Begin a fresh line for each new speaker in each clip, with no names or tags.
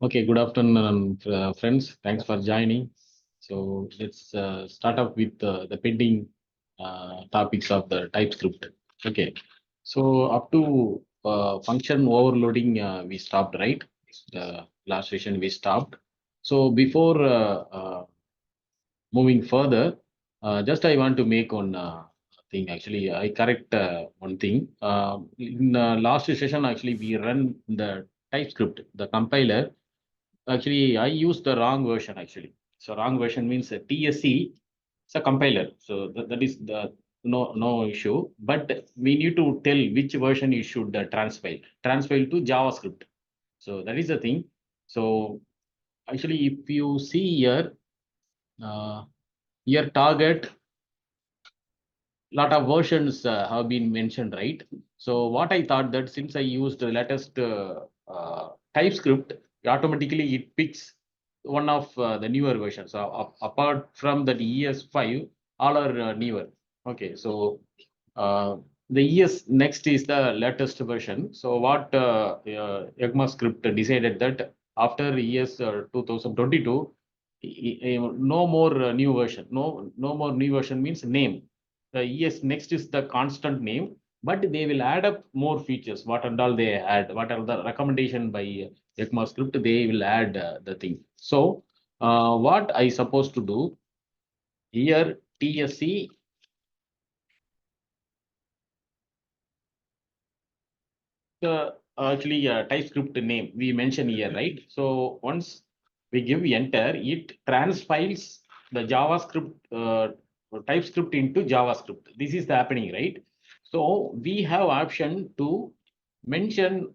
Okay, good afternoon, friends. Thanks for joining. So let's start up with the pending topics of the TypeScript. Okay, so up to function overloading, we stopped, right? The last session we stopped. So before moving further, just I want to make one thing. Actually, I correct one thing. In last session, actually, we run the TypeScript, the compiler. Actually, I used the wrong version actually. So wrong version means TSC. It's a compiler. So that is the no issue. But we need to tell which version you should transpile to JavaScript. So that is the thing. So actually, if you see here, uh, here target lot of versions have been mentioned, right? So what I thought that since I used the latest TypeScript, automatically it picks one of the newer versions. So apart from that ES5, all are newer. Okay, so uh, the ES next is the latest version. So what ECMAScript decided that after ES 2022, no more new version. No more new version means name. The ES next is the constant name, but they will add up more features. What and all they add, what are the recommendation by ECMAScript, they will add the thing. So what I supposed to do here, TSC actually TypeScript name we mention here, right? So once we give enter, it transpiles the JavaScript TypeScript into JavaScript. This is the happening, right? So we have option to mention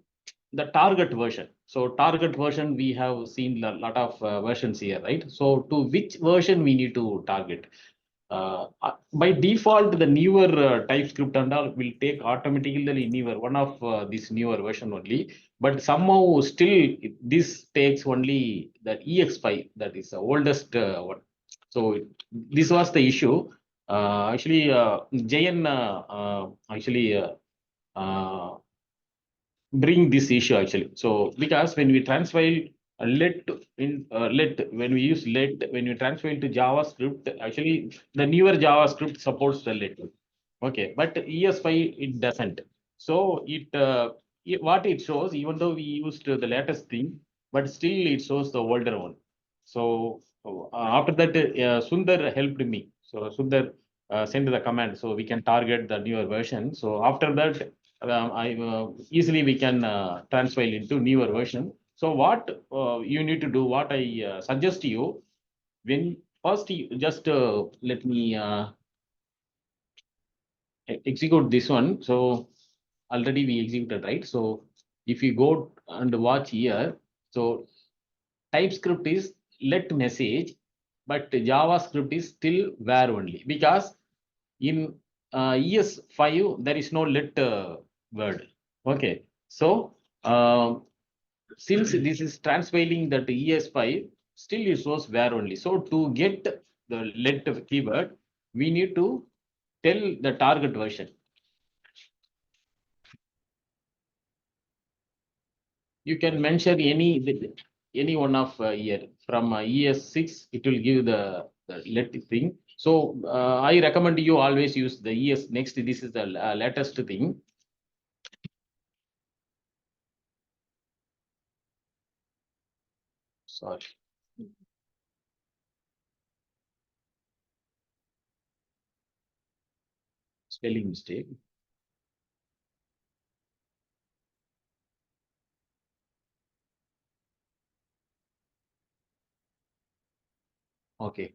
the target version. So target version, we have seen a lot of versions here, right? So to which version we need to target? By default, the newer TypeScript and all will take automatically newer, one of this newer version only. But somehow still this takes only the EX5, that is the oldest one. So this was the issue. Actually, JN actually uh, bring this issue actually. So because when we transpile let when we use let when we transpile to JavaScript, actually the newer JavaScript supports the let. Okay, but ES5 it doesn't. So what it shows, even though we used the latest thing, but still it shows the older one. So after that, Sundar helped me. So Sundar sent the command so we can target the newer version. So after that, I easily we can transpile into newer version. So what you need to do, what I suggest to you, when first you just let me execute this one. So already we executed, right? So if you go and watch here, so TypeScript is let message, but JavaScript is still where only, because in ES5 there is no let word. Okay, so since this is transpiling that ES5, still it shows where only. So to get the let keyword, we need to tell the target version. You can mention any one of year from ES6. It will give the let thing. So I recommend you always use the ES next. This is the latest thing. Sorry, spelling mistake. Okay.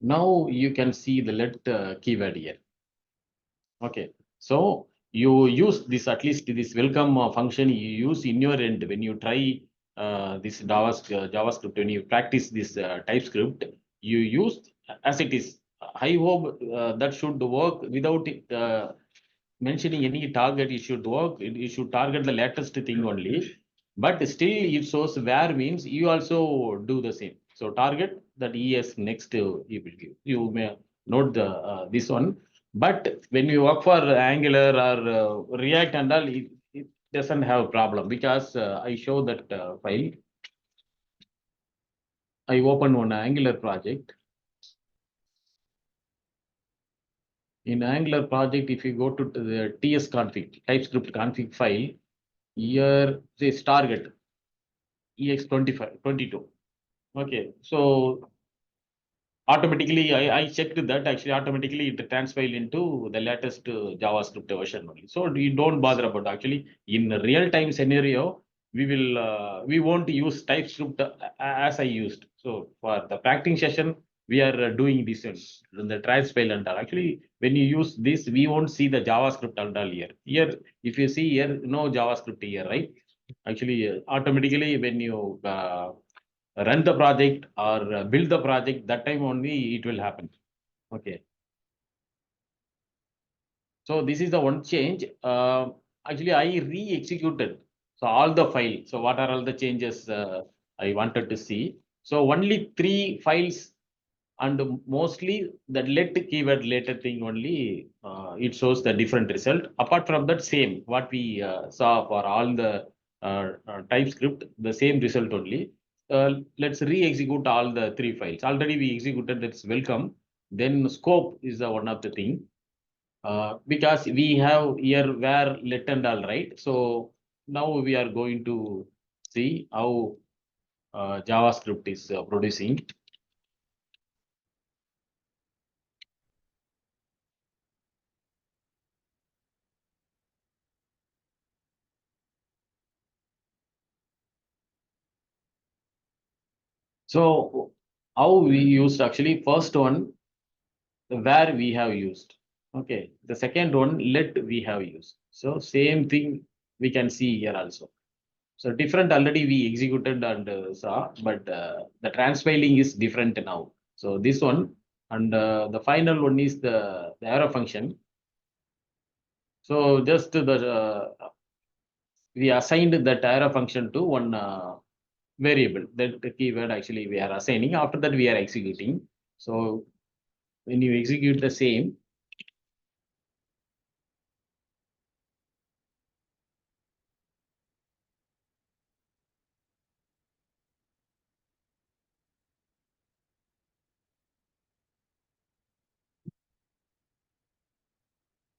Now you can see the let keyword here. Okay. So you use this, at least this welcome function you use in your end when you try this JavaScript, when you practice this TypeScript, you use as it is. I hope that should work without it, mentioning any target. It should work. It should target the latest thing only. But still, it shows where means you also do the same. So target that ES next you will give. You may note the this one. But when you work for Angular or React and all, it doesn't have problem, because I show that file. I open one Angular project. In Angular project, if you go to the TS config, TypeScript config file, here this target EX25, 22. Okay, so automatically I checked that actually automatically it transpiled into the latest JavaScript version only. So you don't bother about actually in a real time scenario, we won't use TypeScript as I used. So for the practicing session, we are doing this in the transpile and all. Actually, when you use this, we won't see the JavaScript and all here. Here, if you see here, no JavaScript here, right? Actually, automatically when you run the project or build the project, that time only it will happen. Okay. So this is the one change. Actually, I re-executed. So all the files. So what are all the changes I wanted to see? So only 3 files and mostly the let keyword later thing only it shows the different result. Apart from that, same what we saw for all the TypeScript, the same result only. Let's re-execute all the 3 files. Already we executed. That's welcome. Then scope is the one of the thing. Because we have here where let and all, right? So now we are going to see how JavaScript is producing. So how we used actually first one where we have used. Okay, the second one let we have used. So same thing we can see here also. So different already we executed and saw, but the transpiling is different now. So this one and the final one is the arrow function. So just the we assigned that arrow function to one variable. That the keyword actually we are assigning. After that we are executing. So when you execute the same,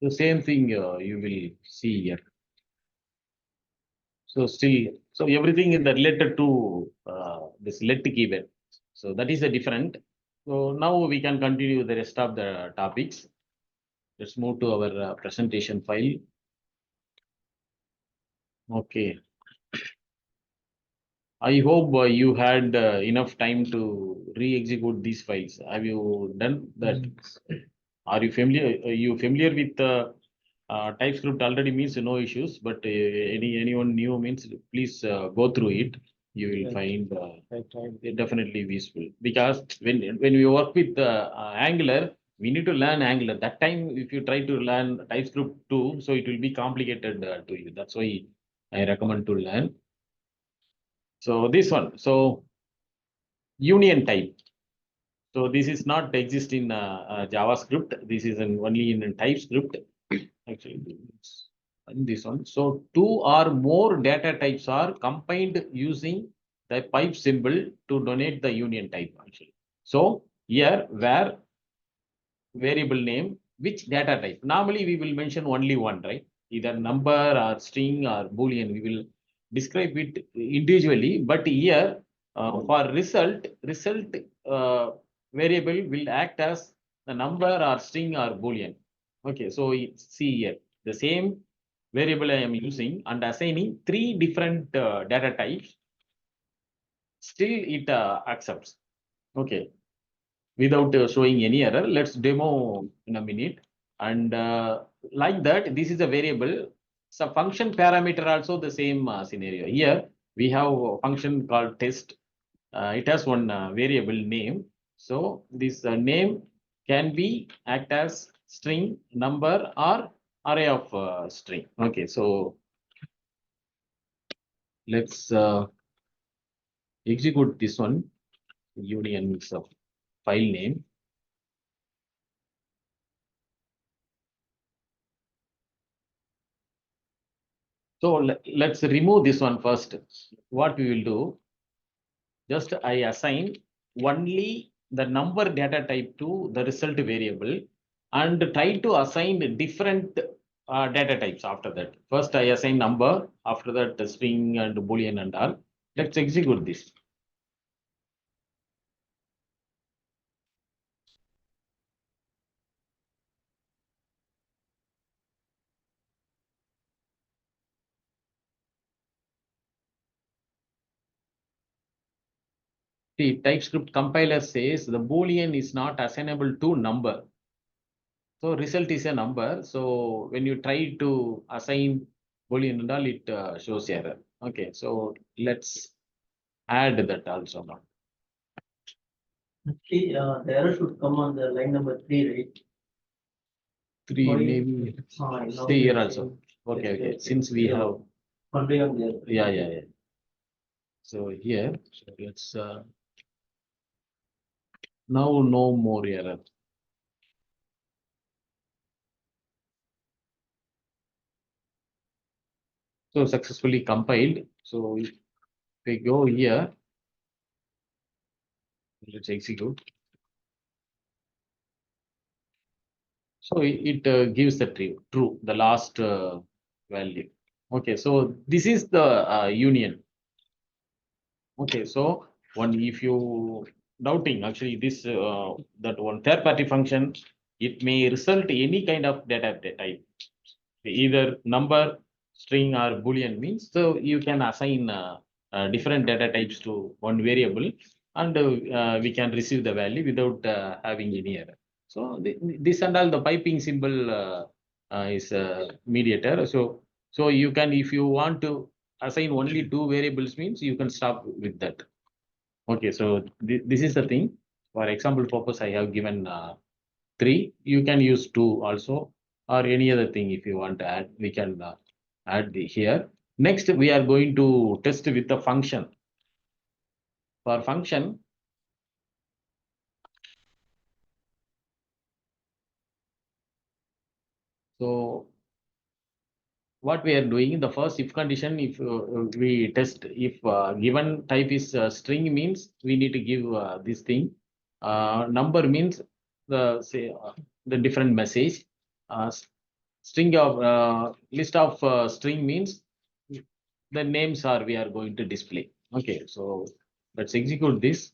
the same thing you will see here. So still, so everything is related to this let keyword. So that is a different. So now we can continue the rest of the topics. Let's move to our presentation file. Okay. I hope you had enough time to re-execute these files. Have you done that? Are you familiar? Are you familiar with TypeScript already means no issues, but anyone new means please go through it. You will find it definitely useful because when we work with Angular, we need to learn Angular. That time, if you try to learn TypeScript too, so it will be complicated to you. That's why I recommend to learn. So this one, so union type. So this is not exist in JavaScript. This is only in TypeScript. Actually, in this one. So two or more data types are combined using the pipe symbol to donate the union type. Actually, so here where variable name, which data type. Normally we will mention only one, right? Either number or string or boolean. We will describe it individually, but here for result variable will act as the number or string or boolean. Okay, so see here the same variable I am using and assigning 3 different data types. Still it accepts. Okay, without showing any error. Let's demo in a minute. And like that, this is a variable. So function parameter also the same scenario. Here we have a function called test. It has one variable name. So this name can be act as string, number, or array of string. Okay, so let's execute this one. Union is a file name. So let's remove this one first. What we will do, just I assign only the number data type to the result variable and try to assign different data types after that. First, I assign number, after that, the string and boolean and all. Let's execute this. The TypeScript compiler says the boolean is not assignable to number. So result is a number. So when you try to assign boolean and all, it shows error. Okay, so let's add that also now.
Actually, the error should come on the line number 3, right?
3
Why?
maybe.
Now
Stay here
you're
also.
saying
Okay,
yes,
okay.
yes,
Since we
yes.
have,
Already on there.
yeah. So here, so let's now no more error. So successfully compiled. So if we go here, let's execute. So it gives the true, the last value. Okay, so this is the union. Okay, so one if you doubting actually this that one third party function, it may result any kind of data type, either number, string, or boolean means. So you can assign different data types to one variable, and we can receive the value without having any error. So this and all the piping symbol is a mediator. So you can, if you want to assign only two variables means, you can stop with that. Okay, so this is the thing. For example purpose, I have given 3. You can use 2 also, or any other thing if you want to add. We can add here. Next, we are going to test with the function. For function, so what we are doing in the first if condition, if we test if given type is string means we need to give this thing. Number means the say the different message. String of list of string means the names are we are going to display. Okay, so let's execute this.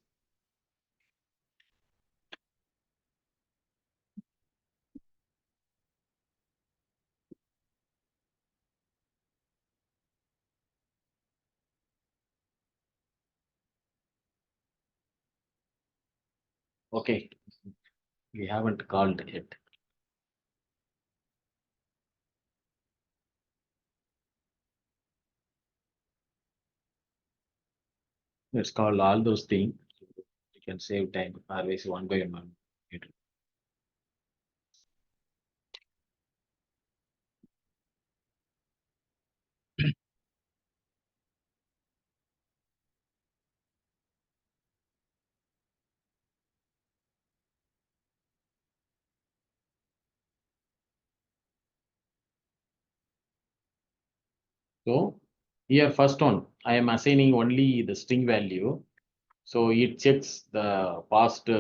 Okay, we haven't called yet. Let's call all those things. We can save time. Always one by one. So here first one, I am assigning only the string value. So it checks the past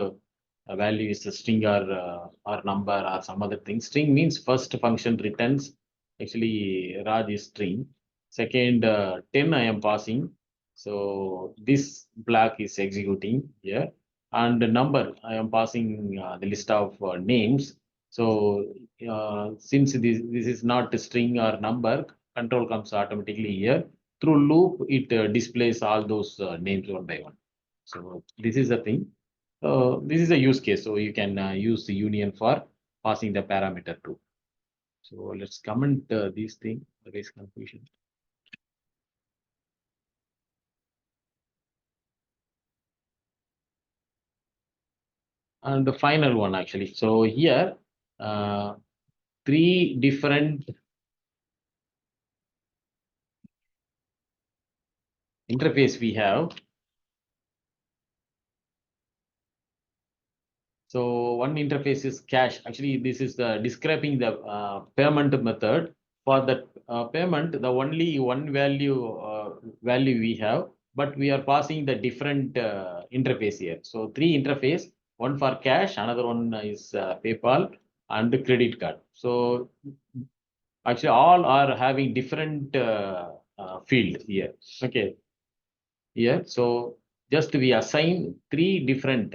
value is a string or number or some other thing. String means first function returns. Actually, Raj is string. Second, 10 I am passing. So this block is executing here. And the number I am passing the list of names. So since this is not a string or number, control comes automatically here. Through loop, it displays all those names one by one. So this is the thing. This is a use case. So you can use the union for passing the parameter too. So let's comment these things. Otherwise confusion. And the final one actually. So here, uh, 3 different interface we have. So one interface is cache. Actually, this is the describing the payment method. For that payment, the only one value we have. but we are passing the different interface here. So 3 interface, one for cash, another one is PayPal and the credit card. So actually all are having different field here. Okay. Here, so just we assign 3 different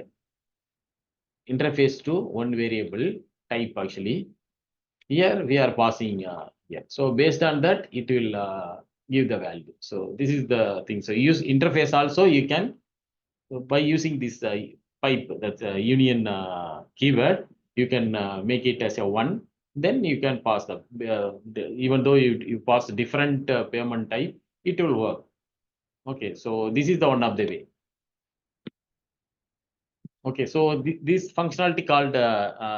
interface to one variable type actually. Here we are passing here. So based on that, it will give the value. So this is the thing. So use interface also you can by using this pipe, that's a union keyword, you can make it as a one. Then you can pass even though you pass different payment type, it will work. Okay, so this is the one of the way. Okay, so this functionality called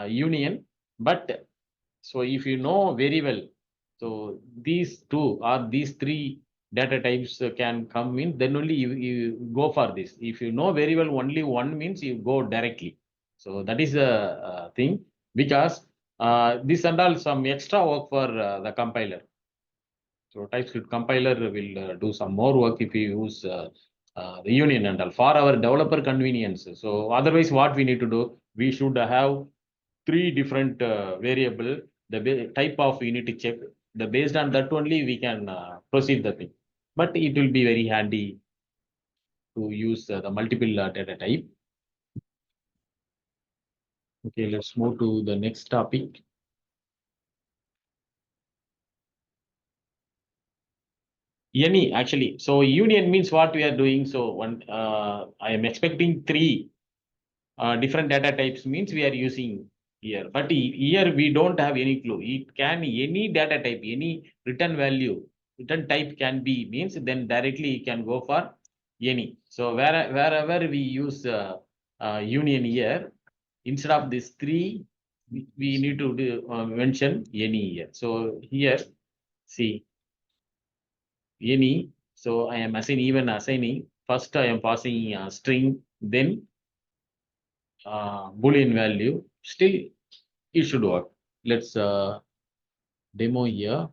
union, but so if you know very well, so these two or these 3 data types can come in, then only you go for this. If you know very well only one means you go directly. So that is a thing, because this and all some extra work for the compiler. So TypeScript compiler will do some more work if you use the union and all for our developer convenience. So otherwise, what we need to do, we should have 3 different variable, the type of you need to check. The based on that only we can proceed the thing. But it will be very handy to use the multiple data type. Okay, let's move to the next topic. Any actually, so union means what we are doing. So one, I am expecting 3 different data types means we are using here. But here we don't have any clue. It can any data type, any return value, return type can be means then directly you can go for any. So wherever we use union here, instead of this 3, we need to do, mention any here. So here, see any. So I am assigning. First I am passing string, then Boolean value, still it should work. Let's demo here.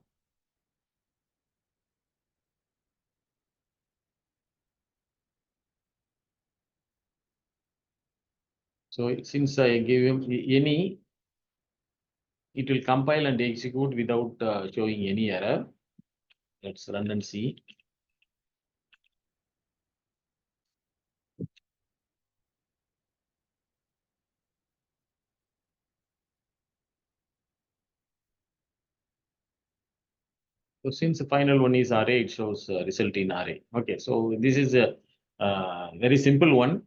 So since I gave him any, it will compile and execute without showing any error. Let's run and see. So since the final one is array, it shows result in array. Okay, so this is a very simple one.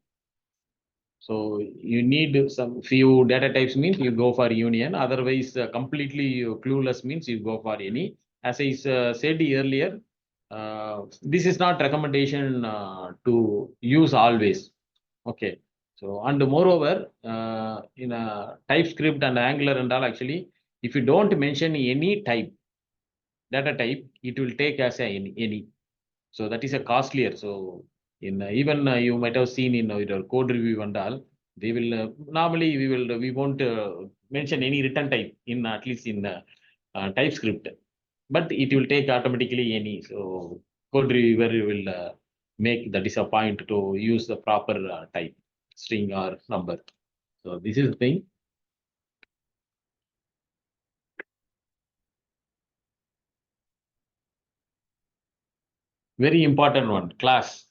So you need some few data types means you go for union. Otherwise, completely clueless means you go for any. As I said earlier, this is not recommendation to use always. Okay. So and moreover, in a TypeScript and Angular and all, actually, if you don't mention any type, data type, it will take as a any. So that is a costlier. So in even you might have seen in your code review and all, they will normally we won't mention any return type in at least in TypeScript, but it will take automatically any. So code reviewer will make the disappoint to use the proper type, string or number. So this is the thing. Very important one, class.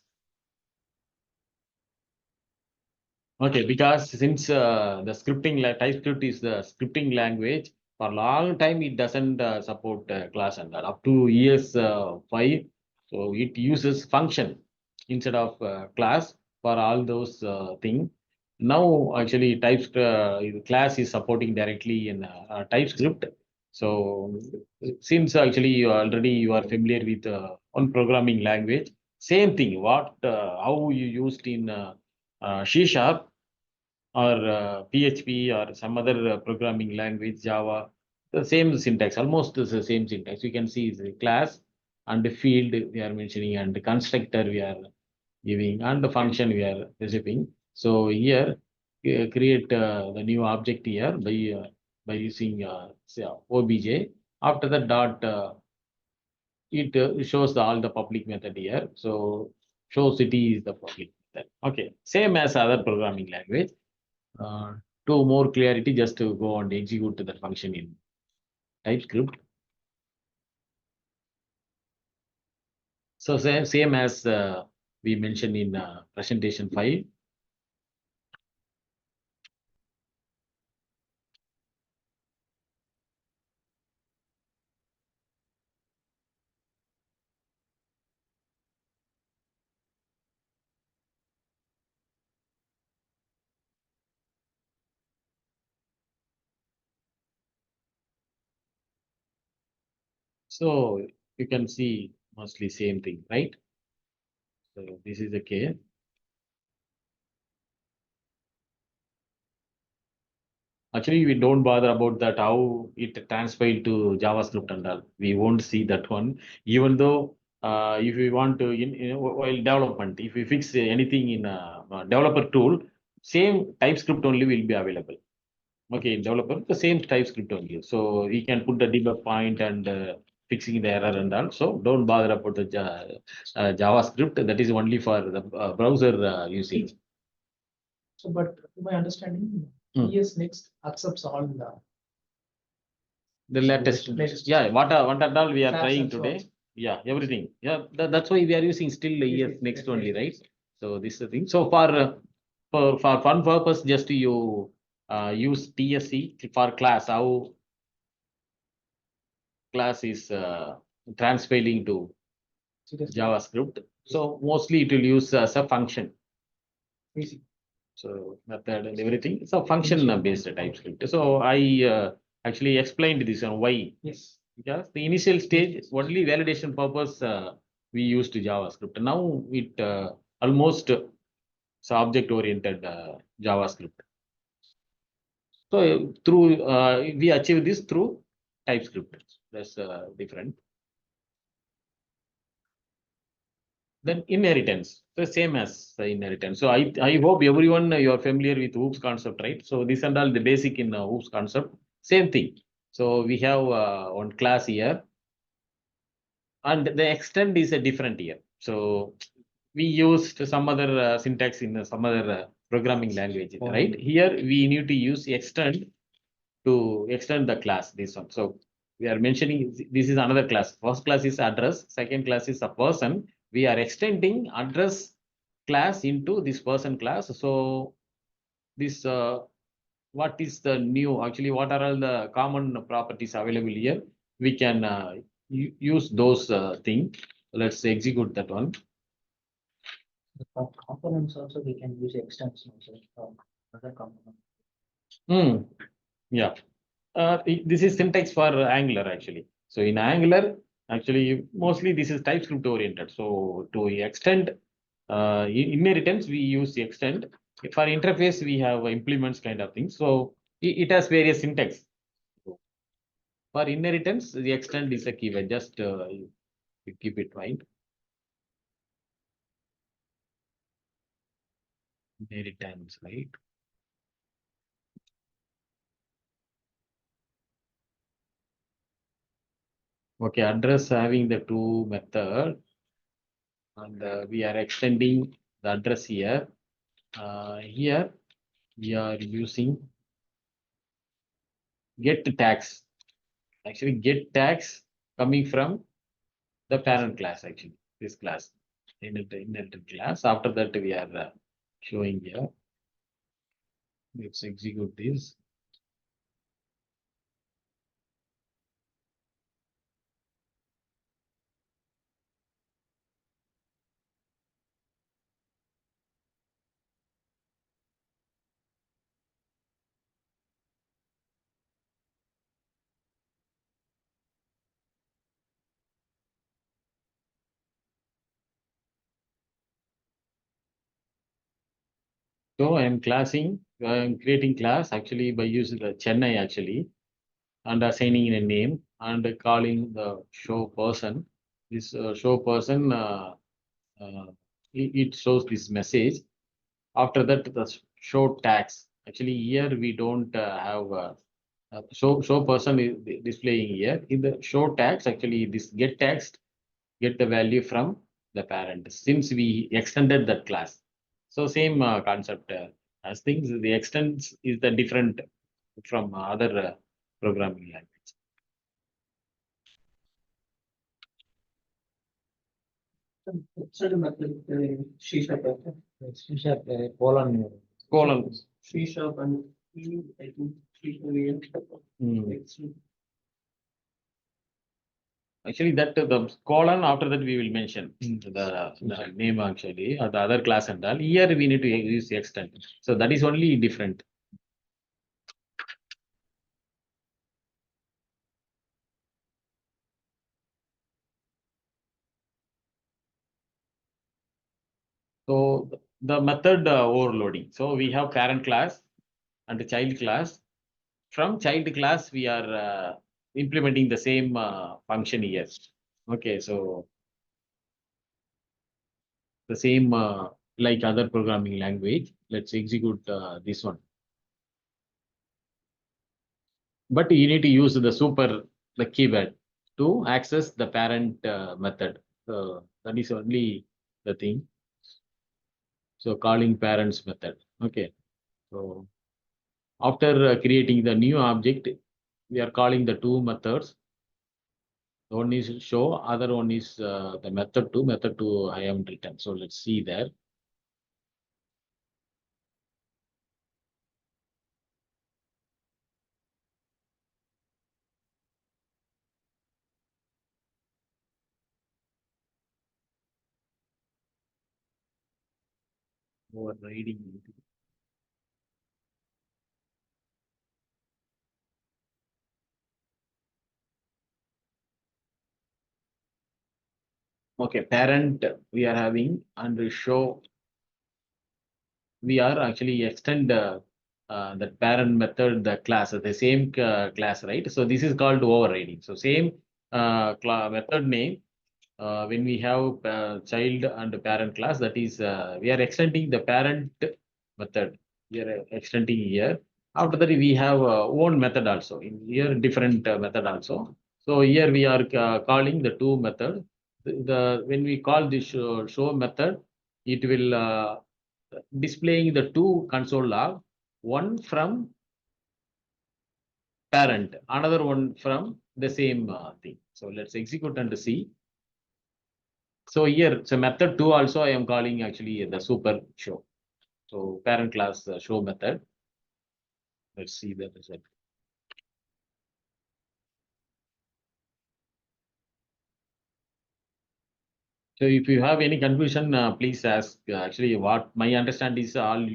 Okay, because since the TypeScript is the scripting language, for a long time it doesn't support class and all. Up to ES5, so it uses function instead of class for all those things. Now actually TypeScript class is supporting directly in TypeScript. So since actually you are familiar with one programming language, same thing. How you used in C Sharp or PHP or some other programming language, Java, the same syntax, almost the same syntax. You can see the class and the field we are mentioning and the constructor we are giving and the function we are receiving. So here, create the new object here by using say, obj. After that dot, it shows all the public method here. So show city is the public method. Okay, same as other programming language. To more clarity, just to go and execute the function in TypeScript. So same as we mentioned in presentation 5. So you can see mostly same thing, right? So this is the case. Actually, we don't bother about that, how it transpiled to JavaScript and all. We won't see that one. Even though if we want to, while development, if we fix anything in a developer tool, same TypeScript only will be available. Okay, in developer, the same TypeScript only. So we can put the debug point and fixing the error and all. So don't bother about the JavaScript. That is only for the browser usage.
So, but to my understanding,
Hmm.
ES Next accepts all
The latest,
latest.
yeah, what and all we are
Class
trying
and so
today.
on.
Yeah, everything. Yeah, that's why we are using still the
Yes,
ES
yes,
next
yes,
only,
yes,
right?
yes.
So this is the thing. So for fun purpose, just you use TSC for class, how class is transpiling to
Seriously,
JavaScript. So mostly it will use as a function.
easy.
So method and everything. It's a function
Initial
based
function.
TypeScript. So I actually explained this on why.
Yes.
Because the initial stage, only validation purpose, we used JavaScript. Now it almost it's object-oriented JavaScript. So through we achieve this through TypeScript. That's different. Then inheritance, the same as the inheritance. So I hope everyone you are familiar with OOPS concept, right? So this and all the basic in OOPS concept, same thing. So we have one class here, and the extend is a different here. So we used some other syntax in some other programming language, right? Here we need to use extend to extend the class, this one. So we are mentioning this is another class. First class is address, second class is a person. We are extending address class into this person class. So this what is the new, actually what are all the common properties available here? We can use those things. Let's execute that one.
For components also, we can use extensions from other components.
Yeah. This is syntax for Angular actually. So in Angular, actually, mostly this is TypeScript oriented. So to extend inheritance, we use extend. For interface, we have implements kind of thing. So it has various syntax. For inheritance, the extend is a keyword. Just you keep it right. Inheritance, right? Okay, address having the two method, and we are extending the address here. Here we are using get tags. Actually, get tags coming from the parent class, actually, this class, inherited class. After that, we are showing here. Let's execute this. So I am creating class actually by using the Chennai actually, and assigning in a name and calling the show person. This show person, it shows this message. After that, the show tags. Actually, here we don't have show person is displaying here. In the show tags, actually, this get text, get the value from the parent since we extended that class. So same concept as things. The extends is the different from other programming language.
So the method, C sharp, C sharp, colon.
Colon.
C sharp and E, I think C sharp.
Actually, that the colon after that we will mention the name actually or the other class and all. Here we need to use the extent. So that is only different. So the method overloading. So we have parent class and the child class. From child class, we are implementing the same function here. Okay, so the same like other programming language. Let's execute this one. But you need to use the keyword to access the parent method. So that is only the thing. So calling parents method. Okay. So after creating the new object, we are calling the two methods. One is show, other one is the method two. Method two I haven't written. So let's see there. Overriding. Okay, parent we are having and show. We are actually extend the parent method, the class, the same class, right? So this is called overriding. So same method name when we have child and parent class, that is we are extending the parent method. We are extending here. After that, we have own method also. In here, different method also. So here we are calling the two method. The when we call this show method, it will displaying the two console log, one from parent, another one from the same thing. So let's execute and see. So here, so method two also I am calling actually the super show. So parent class show method. Let's see the result. So if you have any confusion, please ask. Actually, what my understand is all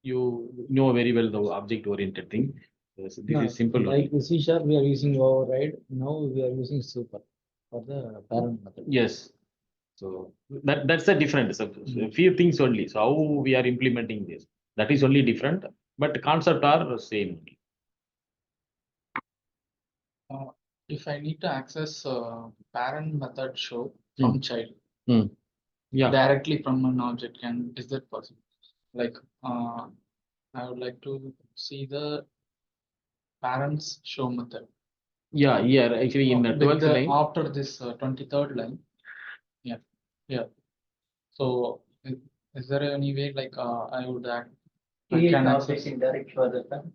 you know very well the object oriented thing. This is simple.
Like the C sharp, we are using override. Now we are using super for the parent method.
Yes. So that's the difference. So a few things only. So how we are implementing this, that is only different, but concept are same.
If I need to access parent method show from child
Yeah.
directly from an object, is that possible? Like I would like to see the parents show method.
Yeah, here actually in the
With
12th line.
after this 23rd line. Yeah. So is there any way like I would act? I
Create
can
objects
access.
indirect for the parent.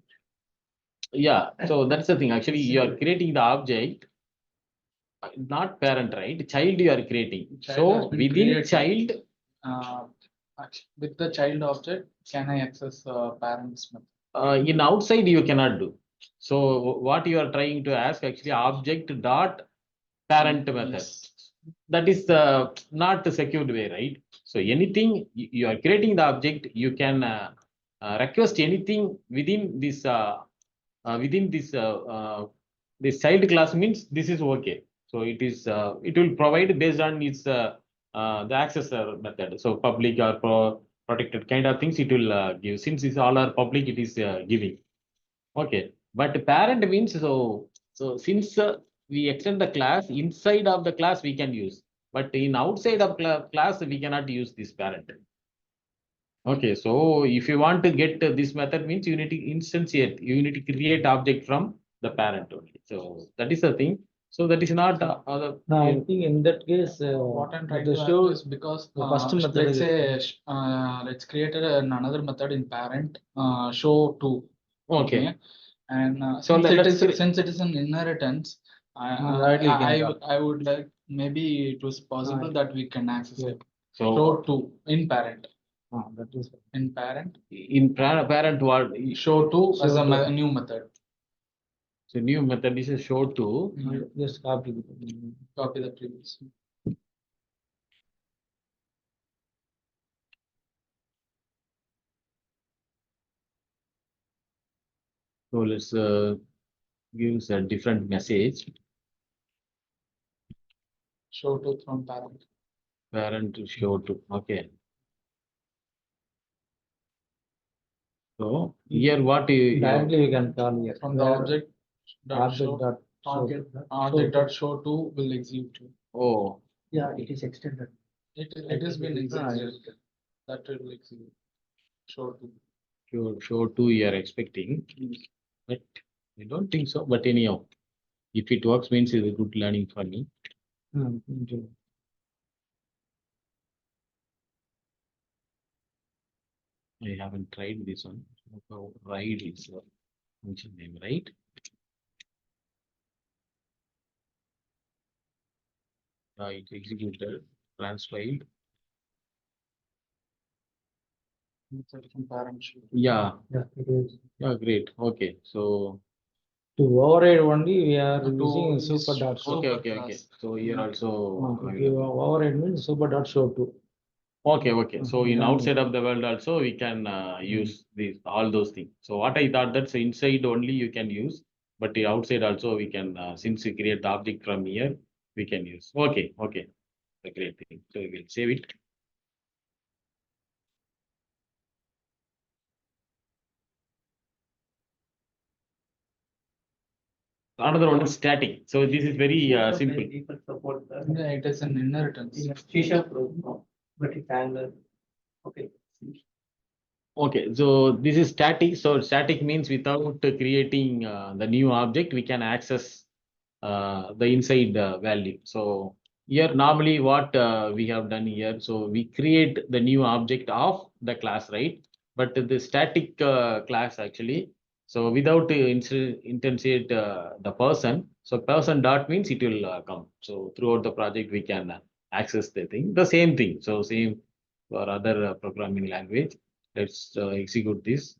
Yeah, so that's the thing. Actually, you are creating the object, not parent, right? Child you are creating.
Child
So
has been
within
created.
child,
With the child object, can I access parents method?
in outside you cannot do. So what you are trying to ask actually object dot parent method.
Yes.
That is not the secured way, right? So anything you are creating the object, you can request anything within this this child class means this is okay. So it is it will provide based on its the accessor method. So public or protected kind of things it will give. Since it's all are public, it is giving. Okay, but parent means so since we extend the class inside of the class we can use, but in outside of class we cannot use this parent. Okay, so if you want to get this method means you need to instantiate, you need to create object from the parent only. So that is the thing. So that is not other.
No, I think in that case,
What I'm trying
the
to
show
ask is because
the first method
let's
is-
say let's create another method in parent show to.
Okay.
And
So
since it is an inheritance,
directly you can
I would like maybe it was possible that we can access
Yeah.
it.
So
Show to in parent.
that is
In parent,
in parent what?
show to as
Show
a
to.
new method.
So new method is a show to.
Just copy.
Copy the previous.
So let's gives a different message.
Show to from parent.
Parent to show to. Okay. So here what you
Directly we can call here.
From the object dot
Object
show,
dot
object dot show to will execute.
oh
Yeah, it is extended.
It has been executed. That will execute. Show to.
show to you are expecting, but I don't think so. But anyhow, if it works, means it's a good learning for me. I haven't tried this one. Ride is function name, right? It executed, transpiled.
From parent show.
Yeah,
Yeah, it is.
yeah, great. Okay, so
To override only, we are
To
using
use
super dot show.
okay,
Super
okay,
class.
okay. So here also
If you override means super dot show to.
okay, okay. So in
Yeah.
outside of the world also we can use these all those things. So what I thought that's inside only you can use, but the outside also we can since we create the object from here we can use. Okay, okay, a great thing. So we will save it. Another one is static. So this is very simple.
People support the.
Yeah, it is an inheritance.
But it's angular. Okay.
Okay, so this is static. So static means without creating the new object, we can access the inside value. So here normally what we have done here, so we create the new object of the class, right? But the static class actually, so without instantiate the person, so person dot means it will come. So throughout the project we can access the thing, the same thing. So same for other programming language. Let's execute this.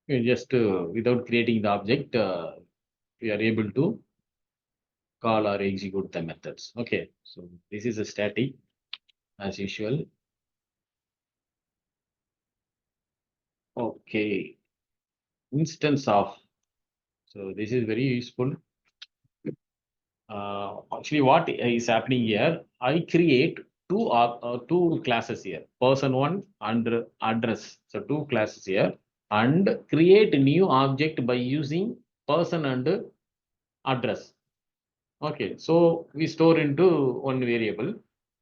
We just without creating the object, we are able to call or execute the methods. Okay, so this is a static as usual. Okay, instance of. So this is very useful. Actually, what is happening here? I create two classes here. Person one and address. So two classes here, and create a new object by using person and address. Okay, so we store into one variable.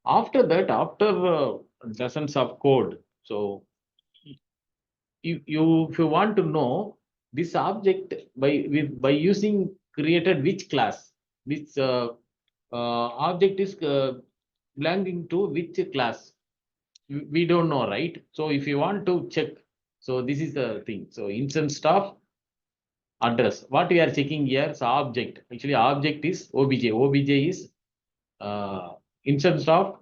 After that, after dozens of code, so if you want to know this object by using created which class, which object is belonging to which class, we don't know, right? So if you want to check, so this is the thing. So instance of address. What we are checking here is object. Actually, object is obj. Obj is instance of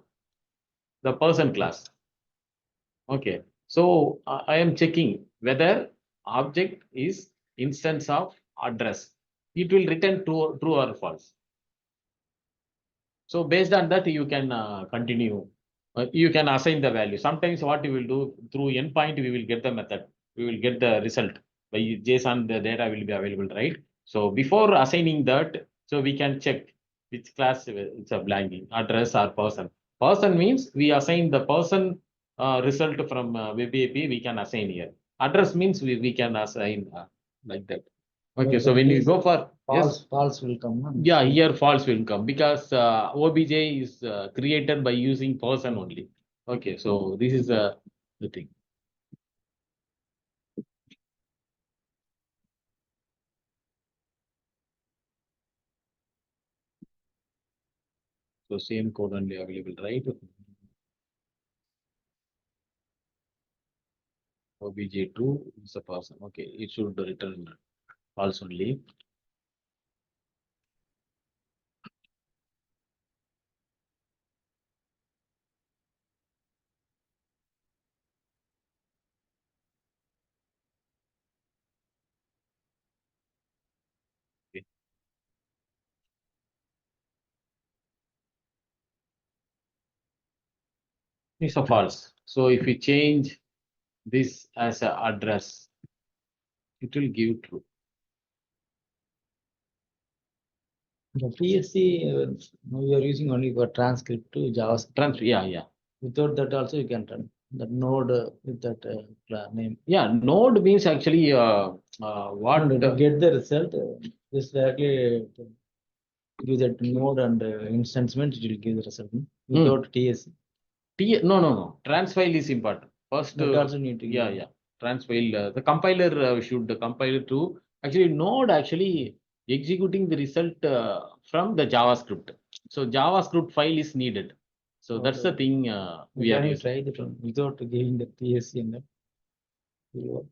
the person class. Okay. So I am checking whether object is instance of address. It will return true or false. So based on that, you can continue. You can assign the value. Sometimes what you will do through endpoint, we will get the method. We will get the result by JSON. The data will be available, right? So before assigning that, so we can check which class it's a blanking address or person. Person means we assign the person result from web API, we can assign here. Address means we can assign like that. Okay, so when you go for yes,
False will come. No?
yeah, here false will come because OBJ is created by using person only. Okay, so this is the thing. So same code only available, right? OBJ2 is a person. Okay, it should return false only. Okay. It's a false. So if we change this as a address, it will give true.
The PSC, we are using only for transcript to JavaScript.
Yeah.
Without that also you can run that node with that name.
Yeah, node means actually what
And to get the result, just directly give that node and instance meant it will give the result without TSC.
No. Trans file is important. First,
That also need to give.
yeah. Trans file. The compiler should compile to actually node actually executing the result from the JavaScript. So JavaScript file is needed. So that's the thing we are
Can you
using.
try that one without giving the TSC and that? Will work.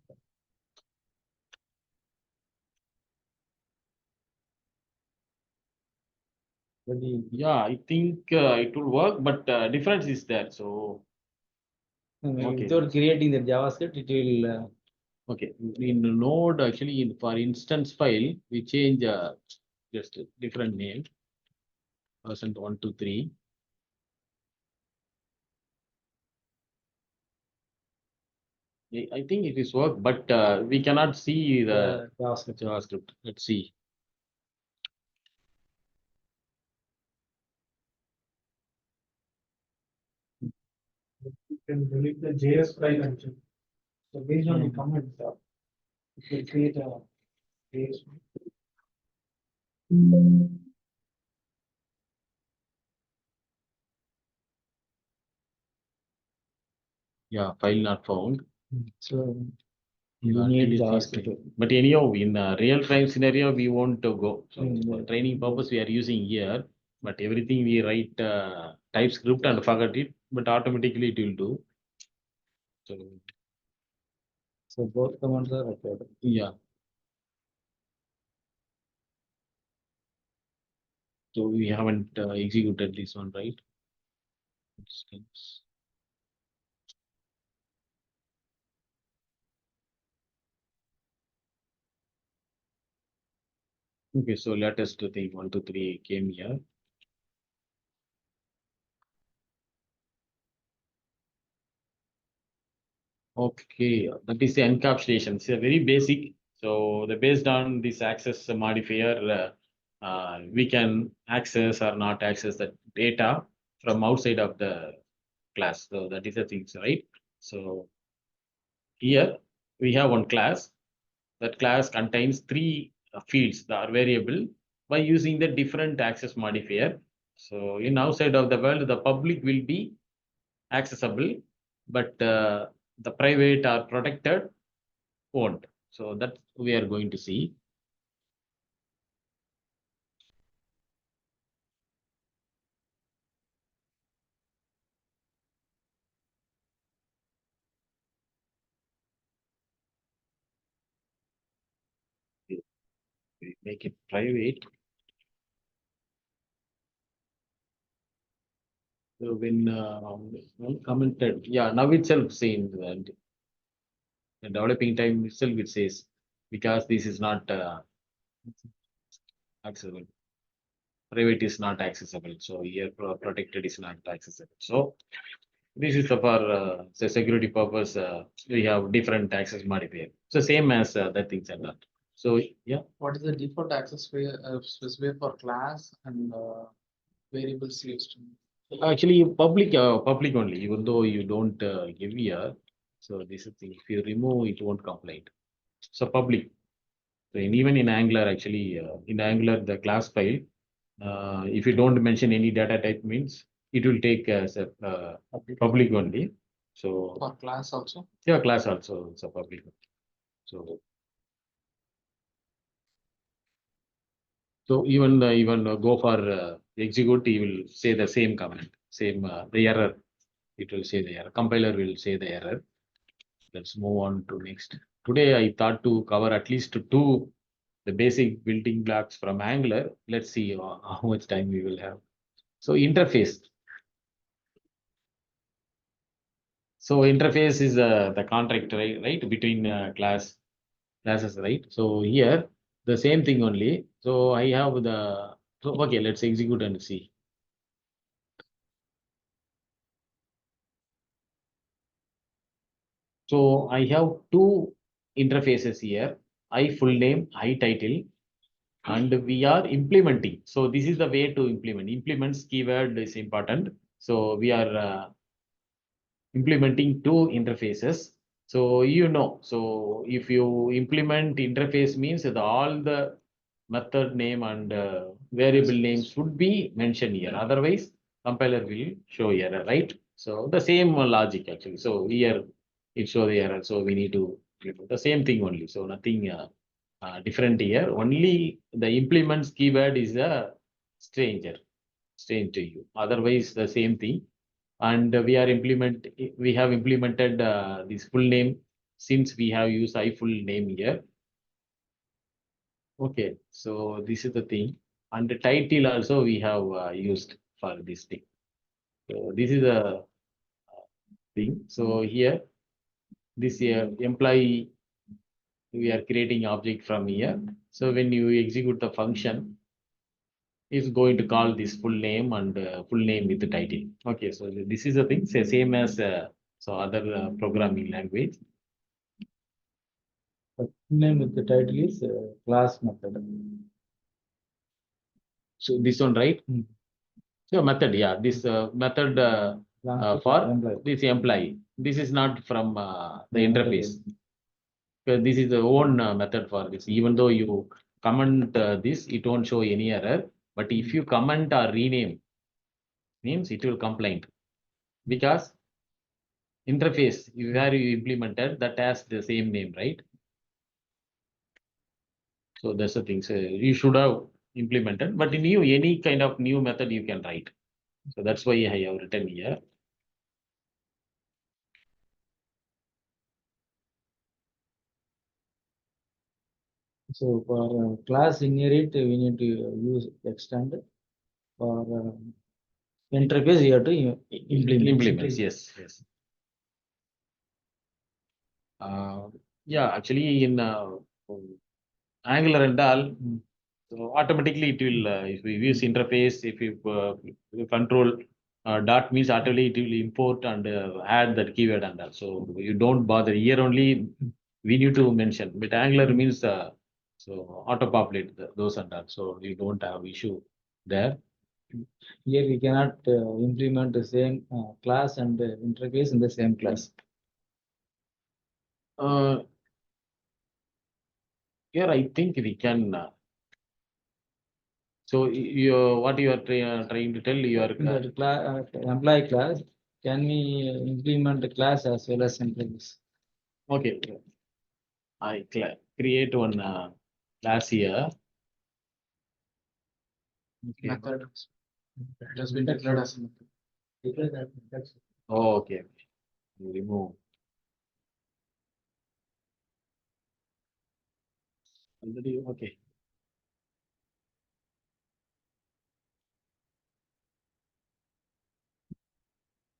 Yeah, I think it will work, but difference is there. So okay.
Without creating the JavaScript, it will.
Okay, in node actually for instance file we change just a different name %123. I think it is work, but we cannot see the JavaScript. Let's see.
You can delete the JS file and so based on the comment, it will create a JS.
Yeah, file not found.
So
You
we
already
need
see
JavaScript.
file. But anyhow, in a real time scenario, we won't go. So for
Yeah.
training purpose, we are using here. But everything we write TypeScript and forget it, but automatically it will do.
So both commands are required.
Yeah. So we haven't executed this one, right? Instance. Okay, so latest thing 1, 2, 3 came here. Okay, that is the encapsulation. It's a very basic. So the based on this access modifier, we can access or not access the data from outside of the class. So that is the things, right? So here we have one class. That class contains three fields that are variable by using the different access modifier. So in outside of the world, the public will be accessible, but the private or protected won't. So that we are going to see. We make it private. So when commented, yeah, now itself saying that the developing time itself it says because this is not accessible. Private is not accessible. So here protected is not accessible. So this is for say security purpose. We have different access modifier. So same as the things are that. So, yeah,
What is the default access specified for class and variables used?
actually public only, even though you don't give here. So this is the thing. If you remove, it won't complain. So public. So even in Angular, actually, in Angular, the class file, if you don't mention any data type means it will take as a public only. So
For class also?
yeah, class also it's a public. So even go for execute, he will say the same command, same the error. It will say the error. Compiler will say the error. Let's move on to next. Today I thought to cover at least two the basic building blocks from Angular. Let's see how much time we will have. So interface. So interface is the contract, right, between classes, right? So here the same thing only. So I have the so okay. Let's execute and see. So I have two interfaces here. I full name, I title, and we are implementing. So this is the way to implement. Implements keyword is important. So we are implementing two interfaces. So so if you implement interface means that all the method name and variable names should be mentioned here. Otherwise, compiler will show error, right? So the same logic actually. So here it show the error. So we need to the same thing only. So nothing different here. Only the implements keyword is a stranger, strange to you. Otherwise, the same thing. And we have implemented this full name since we have used I full name here. Okay, so this is the thing. And the title also we have used for this thing. So this is the thing. So here, this employee, we are creating object from here. So when you execute the function, it's going to call this full name and full name with the title. Okay, so this is the thing. Same as so other programming language.
The name with the title is class method.
So this one, right?
Hmm.
So method, yeah, this method for
employee.
this employee. This is not from the
Yeah,
interface. Because this is the own method for this. Even though you comment this, it won't show any error. But if you comment or rename, means it will complain. Because interface where you implemented that has the same name, right? So that's the thing. So you should have implemented, but in any kind of new method you can write. So that's why I have written here.
So for class inherit, we need to use extend. For interface, you have to implement.
Implements, yes, yes. Yeah, actually in Angular and all, so automatically it will, if we use interface, if you control dot means automatically it will import and add that keyword and all. So you don't bother here only we need to mention, but Angular means so auto populate those and all. So you don't have issue there.
Here we cannot implement the same class and interface in the same class.
Here I think we can. So you what you are trying to tell you are
In the employee class, can we implement the class as well as interface?
okay. I create one class here. Okay.
Method. It has been declared as a method.
Oh, okay. You remove. Already okay.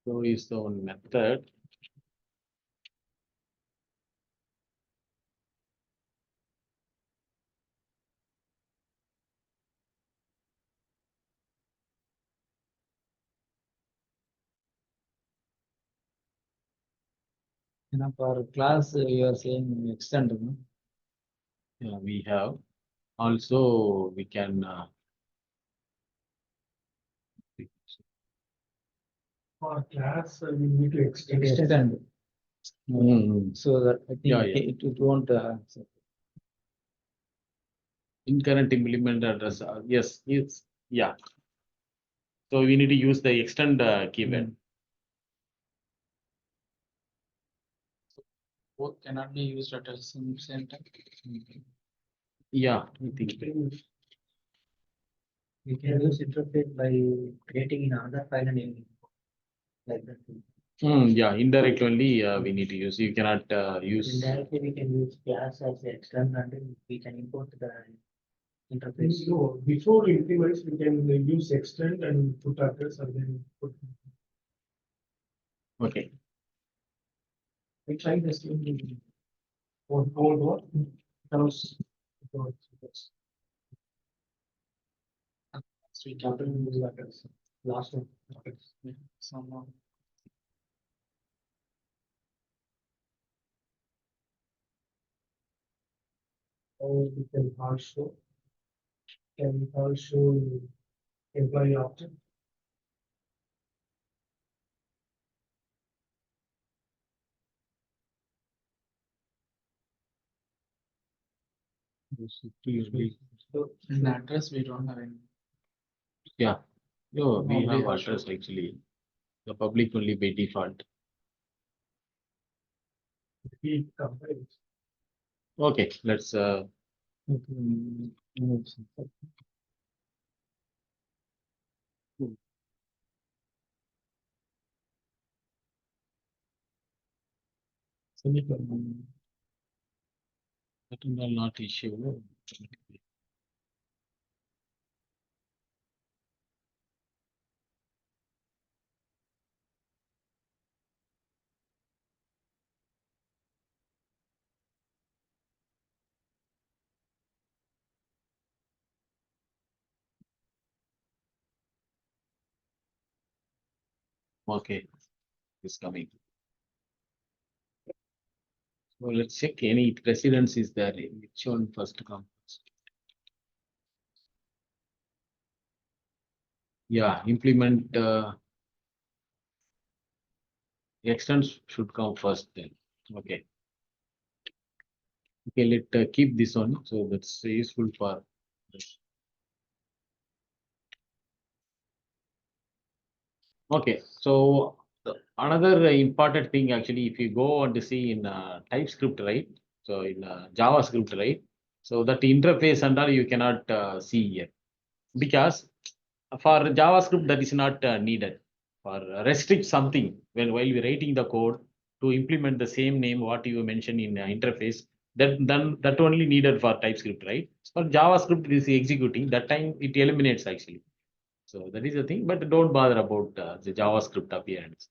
So is the one method.
For class, you are saying extend. No?
Yeah, we have. Also, we can
For class, we need to extend.
Extend. So that I think
Yeah, yeah.
it won't.
Concurrent implement address. Yes, yes, yeah. So we need to use the extend keyword.
Both cannot be used at the same time.
Yeah, I think.
We can use interface by creating in another file and like that.
Yeah, indirect only we need to use. You cannot use.
Indirectly, we can use class as external and we can import the interface. No, before implements, we can use extend and put address and then put.
Okay.
We try this in what? Those.
So we can
Use address. Last one.
somehow.
Or we can also employee object.
So in the address we don't have any.
Yeah. No, we
Nobody
have
has
address
shown.
actually. The public only by default.
We compare.
Okay, let's that will not issue. Okay, it's coming. So let's check any precedence is there. Which one first comes? Yeah, implement extends should come first then. Okay. Okay, let keep this one. So that's useful for. Okay, so another important thing actually, if you go and see in TypeScript, right? So in JavaScript, right? So that interface and all you cannot see here because for JavaScript that is not needed. For restrict something while we're writing the code to implement the same name what you mentioned in interface, then that only needed for TypeScript, right? For JavaScript is executing that time it eliminates actually. So that is the thing, but don't bother about the JavaScript appearance.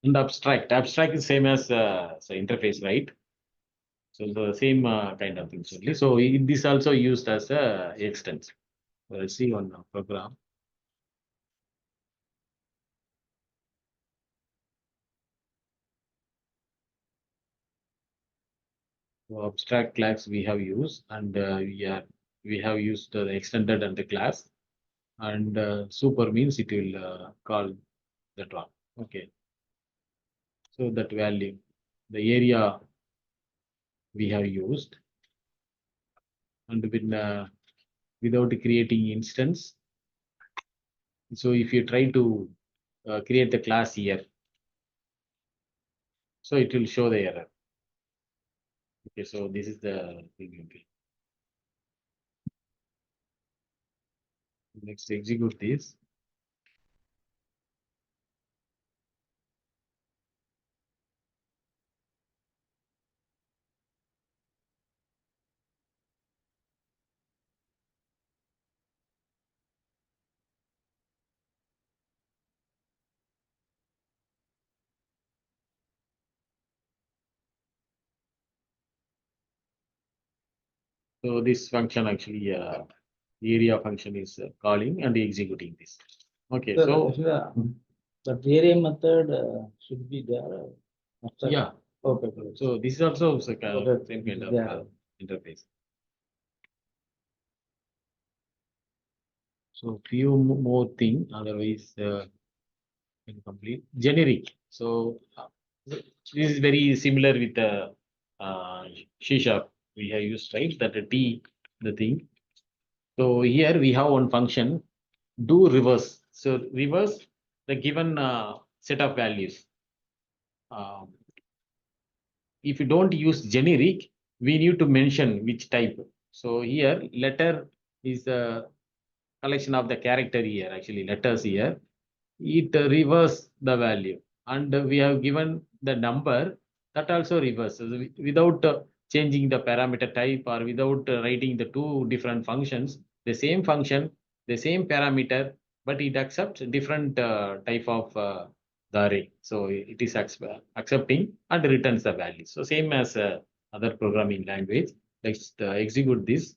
And abstract is same as so interface, right? So the same kind of things only. So this also used as a extension. Let's see on program. So abstract class we have used, and we have used the extended and the class, and super means it will call that one. Okay. So that value, the area we have used, and without creating instance. So if you try to create the class here, so it will show the error. Okay, so this is the thing. Okay. Next, execute this. So this function actually area function is calling and executing this. Okay,
Sir,
so
actually, that area method should be there. After-
yeah,
Okay, okay.
so this is also same
Okay,
kind of
yeah.
interface. So few more thing, otherwise incomplete. Generic. So this is very similar with the C sharp we have used, right? That the T, the thing. So here we have one function, do reverse. So reverse the given set of values. Um, if you don't use generic, we need to mention which type. So here letter is a collection of the character here, actually letters here. It reverse the value, and we have given the number that also reverses without changing the parameter type or without writing the two different functions. The same function, the same parameter, but it accepts different type of the array. So it is accepting and returns the value. So same as other programming language. Let's execute this.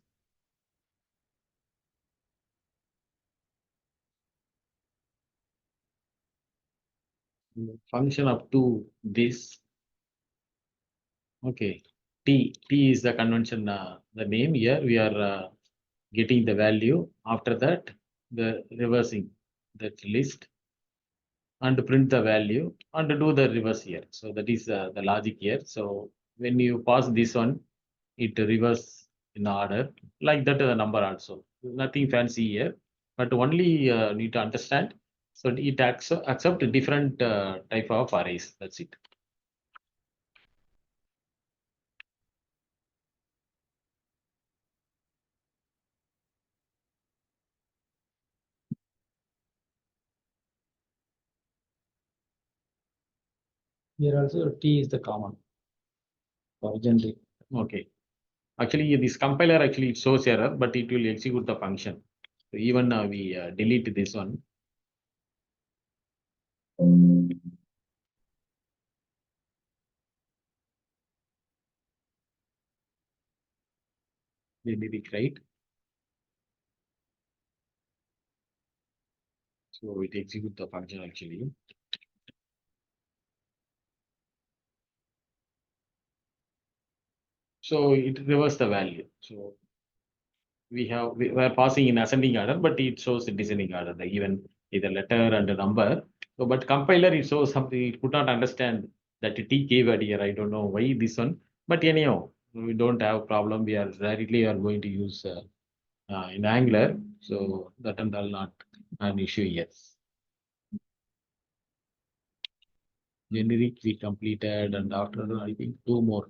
Function up to this. Okay, T is the convention, the name here. We are getting the value. After that, the reversing that list and print the value and do the reverse here. So that is the logic here. So when you pass this one, it reverse in order like that. The number also nothing fancy here, but only need to understand. So it accept different type of arrays. That's it.
Here also T is the common for generic.
Okay. Actually, this compiler actually shows error, but it will execute the function. So even we delete this one. Generic, right? So it execute the function actually. So it reverse the value. So we are passing in ascending order, but it shows in descending order, the even either letter and a number. So but compiler it shows something, it could not understand that T keyword here. I don't know why this one, but anyhow, we don't have problem. We are directly are going to use in Angular, so that and all not an issue yet. Generic we completed, and after I think two more.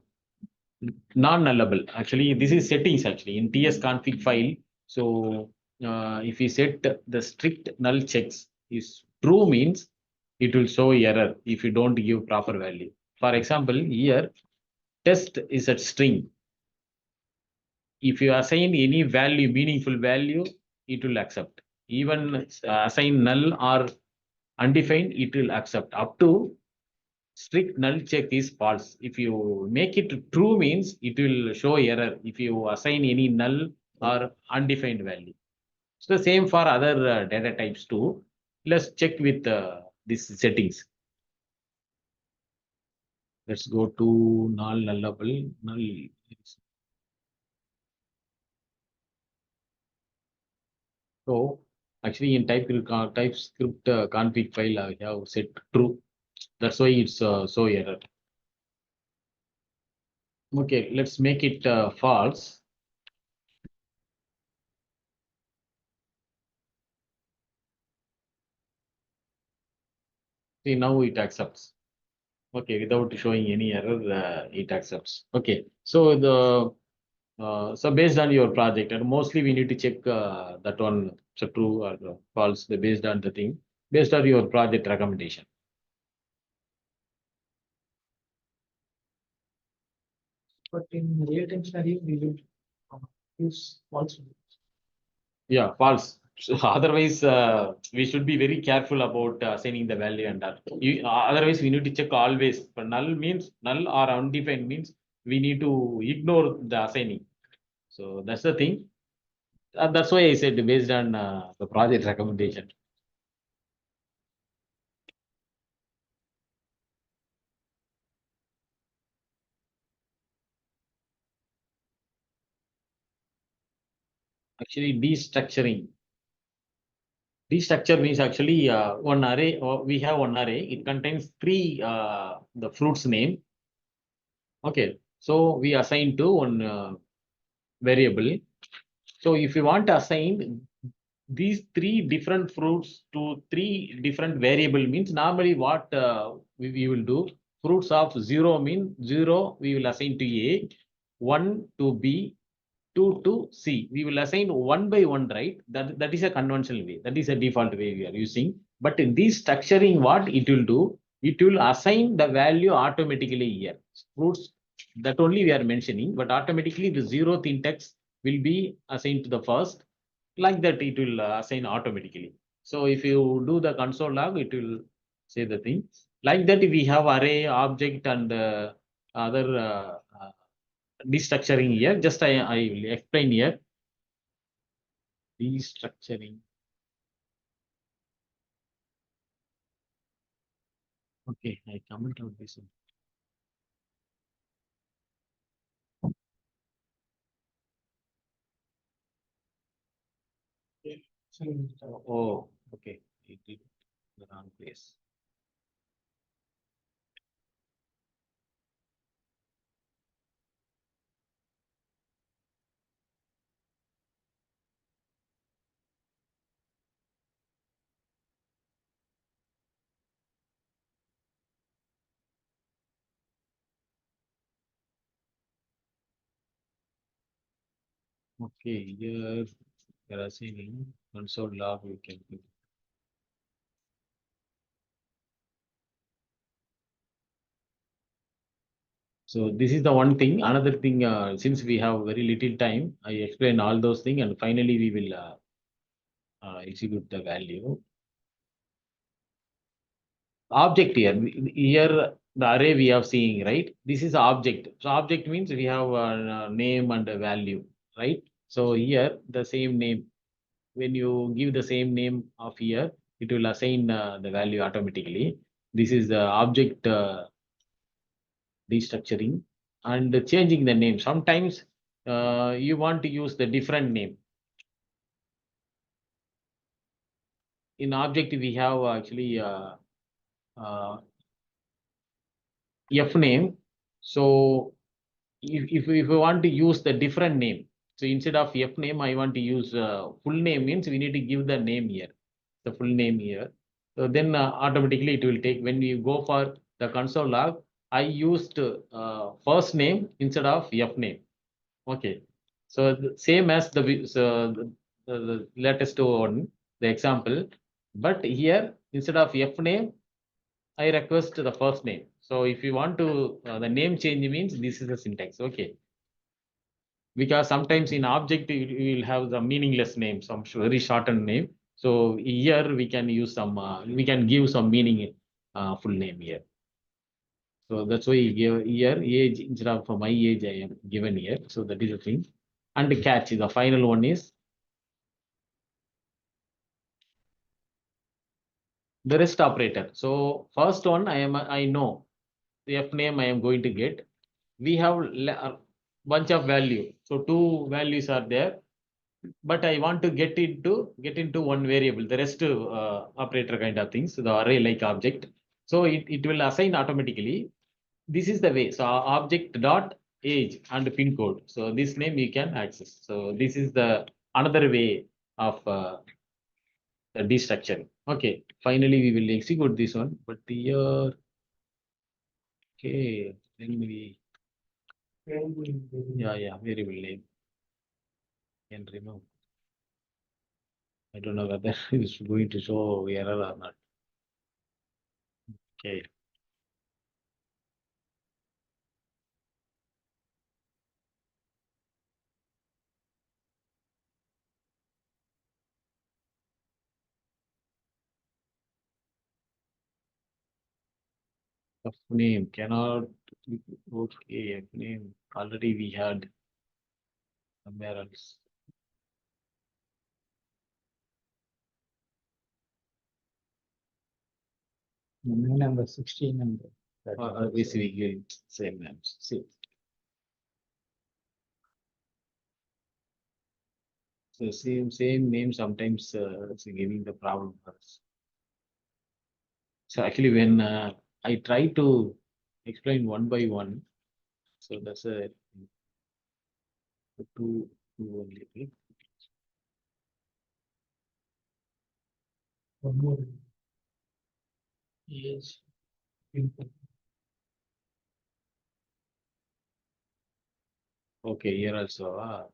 Non-nullable. Actually, this is settings actually in TS config file. So if we set the strict null checks is true means it will show error if you don't give proper value. For example, here test is a string. If you assign any value, meaningful value, it will accept. Even assign null or undefined, it will accept. Up to strict null check is false. If you make it true means it will show error if you assign any null or undefined value. So the same for other data types too. Let's check with these settings. Let's go to null nullable null. So actually in TypeScript config file I have set true. That's why it's so error. Okay, let's make it false. See, now it accepts. Okay, without showing any error, it accepts. Okay, so so based on your project, and mostly we need to check that one, so true or false, based on the thing, based on your project recommendation.
But in real-time scenario, we will use false.
Yeah, false. So otherwise, we should be very careful about assigning the value and that. Otherwise, we need to check always. For null means null or undefined means we need to ignore the assigning. So that's the thing. That's why I said based on the project recommendation. Actually, destructuring. Destructure means actually one array, we have one array, it contains three the fruits name. Okay, so we assign to one variable. So if you want to assign these three different fruits to three different variable means normally what we will do, fruits of 0 mean 0 we will assign to A, 1 to B, 2 to C. We will assign one by one, right? That is a conventional way. That is a default way we are using. But in this structuring, what it will do, it will assign the value automatically here. Fruits that only we are mentioning, but automatically the 0th index will be assigned to the first. Like that, it will assign automatically. So if you do the console log, it will say the thing. Like that, we have array, object, and other destructuring here. Just I will explain here. Destructuring. Okay, I comment out this one. Oh, okay. It did the wrong place. Okay, here there are saying console log we can do. So this is the one thing. Another thing, since we have very little time, I explain all those things and finally we will execute the value. Object here, here the array we have seeing, right? This is object. So object means we have a name and a value, right? So here the same name, when you give the same name of here, it will assign the value automatically. This is the object destructuring and changing the name. Sometimes you want to use the different name. In object, we have actually uh, F name. So if we want to use the different name, so instead of F name, I want to use full name means we need to give the name here, the full name here. So then automatically it will take, when you go for the console log, I used first name instead of F name. Okay. So the same as the latest one, the example, but here instead of F name, I request the first name. So if you want to, the name change means this is the syntax. Okay. Because sometimes in object, you will have the meaningless name, some very shortened name. So here we can use some, we can give some meaning, full name here. So that's why give here age instead of my age I am given here. So that is the thing. And the catch, the final one is the rest operator. So first one I know the F name I am going to get. We have a bunch of value. So two values are there, but I want to get into one variable, the rest operator kind of things, the array like object. So it will assign automatically. This is the way. So object dot age and pin code. So this name you can access. So this is the another way of the destructuring. Okay, finally we will execute this one, but here, okay, then we, yeah, variable name can remove. I don't know whether it's going to show error or not. Okay. Of name cannot, okay, F name already we had somewhere else.
9 and 16 and that
Always we give same names. See. So same name sometimes it's giving the problem for us. So actually when I try to explain one by one, so that's a two only. Right?
One more. Age. Input.
Okay, here also.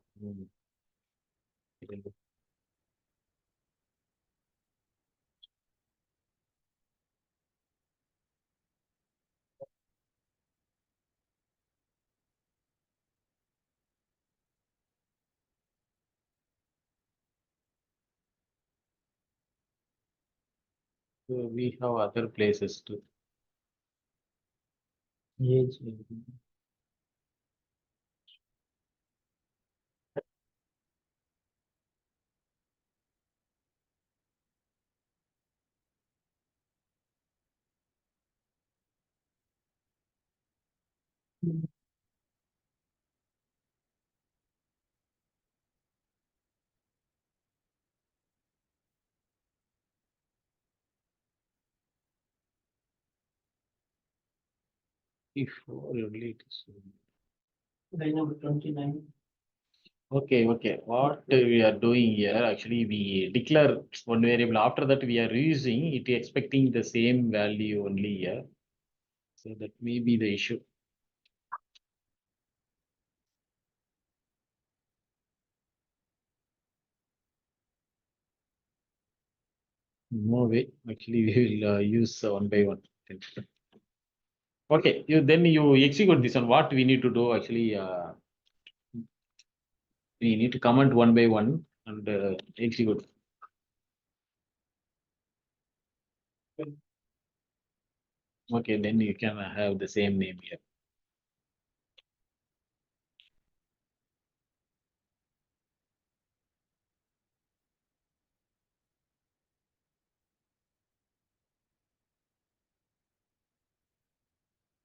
So we have other places too.
age.
If only it is.
Line number 29.
Okay. What we are doing here, actually, we declare one variable. After that, we are using it, expecting the same value only here. So that may be the issue. No way. Actually, we will use one by one. Okay, then you execute this one. What we need to do actually, we need to comment one by one and execute. Okay, then you can have the same name here.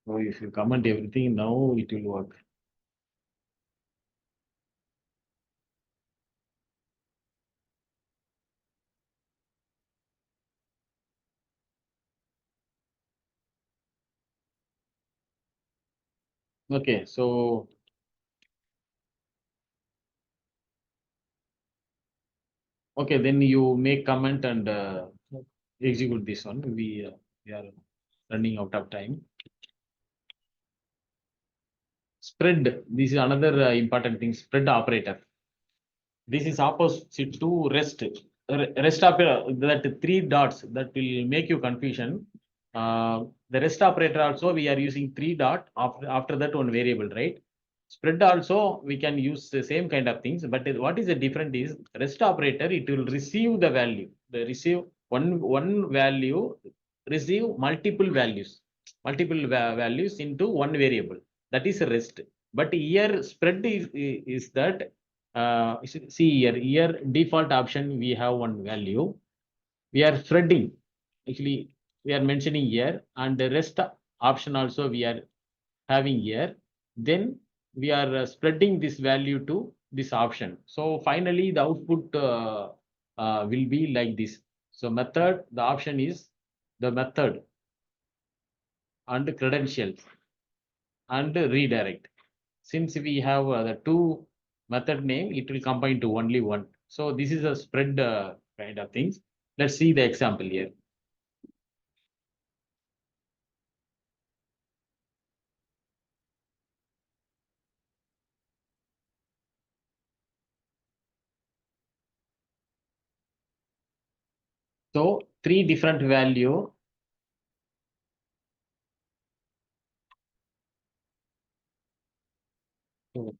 So if you comment everything now, it will work. Okay, so okay, then you make comment and execute this one. We are running out of time. Spread. This is another important thing. Spread operator. This is opposite to rest. Rest operator, that three dots that will make you confusion. The rest operator also we are using three dot after that one variable, right? Spread also we can use the same kind of things, but what is the difference is rest operator, it will receive the value. The receive one value, receive multiple values, values into one variable. That is rest. But here spread is that see here default option we have one value. We are spreading. Actually, we are mentioning here, and the rest option also we are having here. Then we are spreading this value to this option. So finally, the output will be like this. So method, the option is the method and credentials and redirect. Since we have the two method name, it will combine to only one. So this is a spread kind of things. Let's see the example here. So three different value. So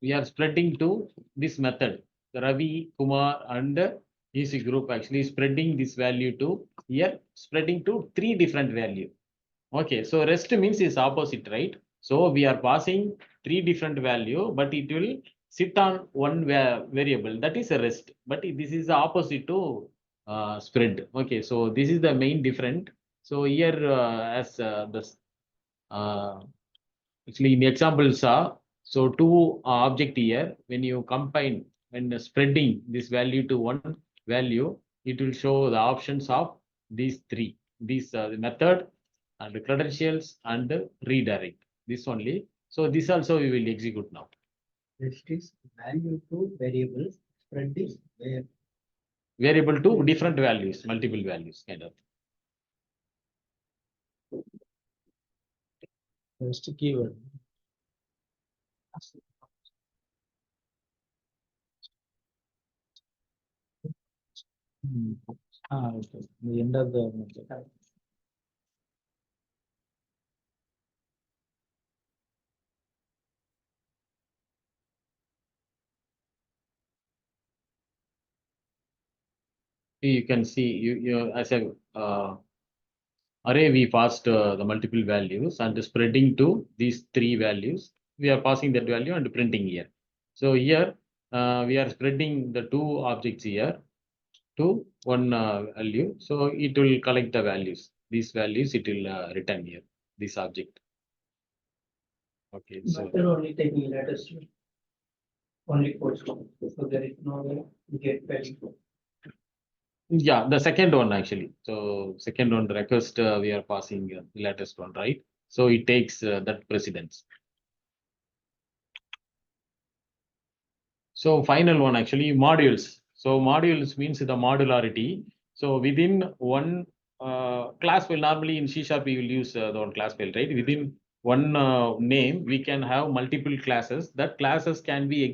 we are spreading to this method. Ravi, Kumar, and EC group actually spreading this value to here, spreading to three different value. Okay, so rest means is opposite, right? So we are passing three different value, but it will sit on one variable, that is a rest. But this is the opposite to spread. Okay, so this is the main difference. So here, as this actually in the examples are, so two object here, when you combine and spreading this value to one value, it will show the options of these three, these the method and the credentials and the redirect. This only. So this also we will execute now.
Rest is value to variables, spread is where.
Variable to different values, multiple values, kind of.
Just keyword. Okay. The end of the method.
You can see you as a array we passed the multiple values and spreading to these three values. We are passing that value and printing here. So here we are spreading the two objects here to one value. So it will collect the values. These values it will return here, this object. Okay, so
Method only taking latest only post, so there is no way to get value.
yeah, the second one actually. So second one, the request we are passing the latest one, right? So it takes that precedence. So final one actually modules. So modules means the modularity. So within one class file, normally in C# we will use the one class file, right? Within one name, we can have multiple classes. That classes can be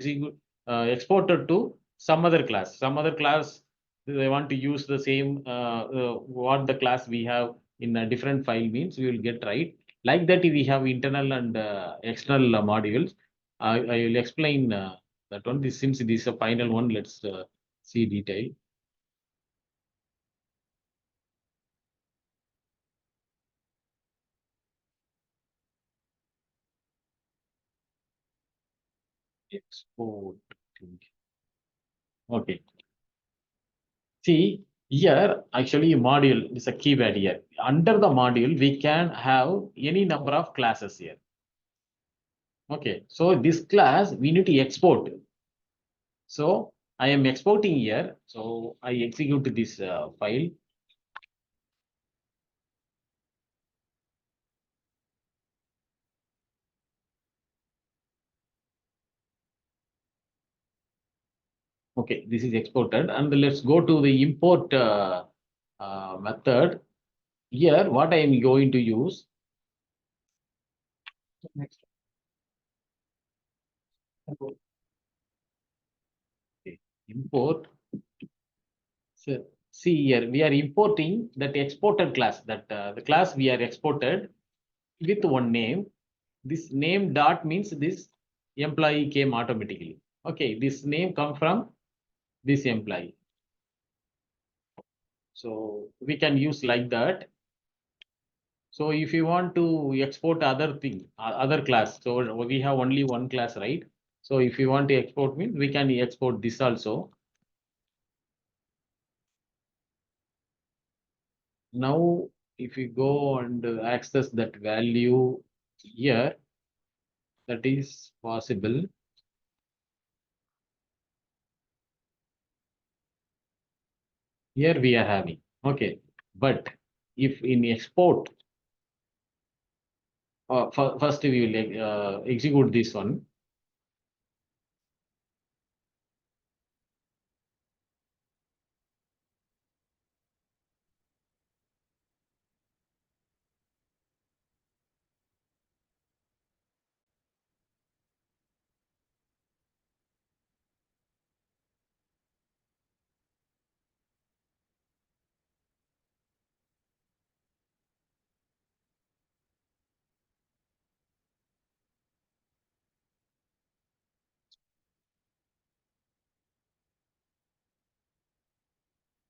exported to some other class. Some other class, they want to use the same what the class we have in a different file means we will get, right. Like that, we have internal and external modules. I will explain that one. This, since this is a final one, let's see detail. Export. Okay. See here, actually module is a keyword here. Under the module, we can have any number of classes here. Okay, so this class we need to export. So I am exporting here. So I execute this file. Okay, this is exported, and let's go to the import method. Here, what I am going to use.
Next.
Okay, import. So see here, we are importing that exported class, that the class we are exported with one name. This name dot means this employee came automatically. Okay, this name come from this employee. So we can use like that. So if you want to export other thing, other class, so we have only one class, right? So if you want to export means we can export this also. Now, if you go and access that value here, that is possible. Here we are having, okay. But if in export, first we will execute this one.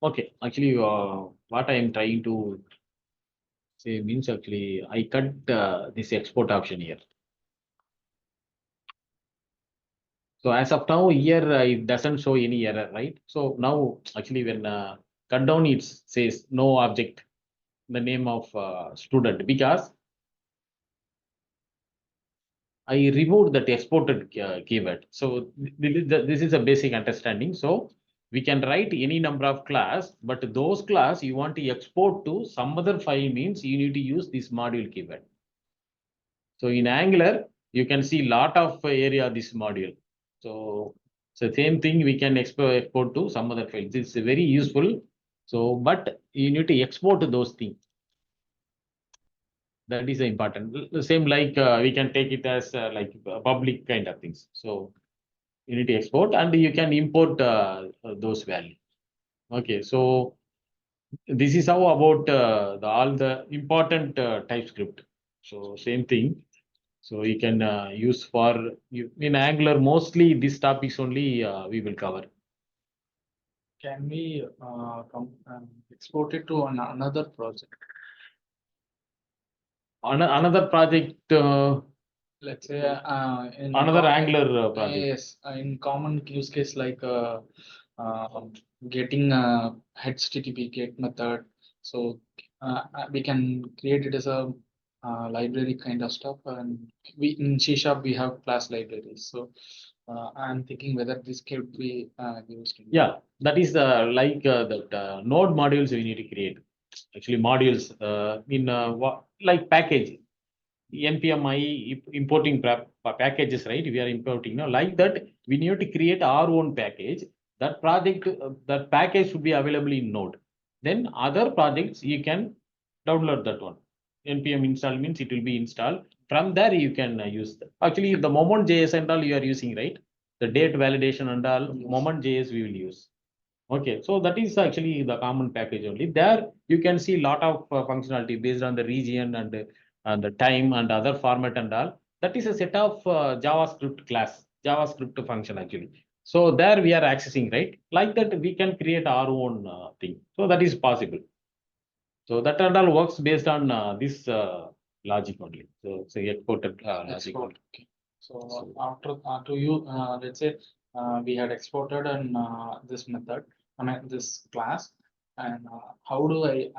Okay, actually, what I am trying to say means actually I cut this export option here. So as of now, here it doesn't show any error, right? So now actually when cut down, it says no object the name of student because I removed that exported keyword. So this is a basic understanding. So we can write any number of class, but those class you want to export to some other file means you need to use this module keyword. So in Angular, you can see lot of area this module. So same thing we can export to some other files. It's very useful. So, but you need to export those things. That is important. The same like we can take it as like public kind of things. So you need to export and you can import those values. Okay, so this is how about all the important TypeScript. So same thing. So you can use for in Angular mostly these topics only we will cover.
Can we export it to another project?
Another project,
Let's say in
another Angular project.
Yes, in common use case like getting HTTP GET method. So we can create it as a library kind of stuff, and we in C# we have class libraries. So I'm thinking whether this could be used.
Yeah, that is like that node modules we need to create. Actually, modules in like package. npm importing packages, right? We are importing now like that. We need to create our own package. That project, that package should be available in Node. Then other projects you can download that one. npm install means it will be installed. From there you can use that. Actually, the moment.js and all you are using, right? The date validation and all
Yes.
moment.js we will use. Okay, so that is actually the common package only. There you can see lot of functionality based on the region and the time and other format and all. That is a set of JavaScript class, JavaScript function actually. So there we are accessing, right? Like that we can create our own thing. So that is possible. So that and all works based on this logic only. So it's a exported logic.
Export. Okay. So after to you, let's say we had exported and this method, I mean this class, and how do I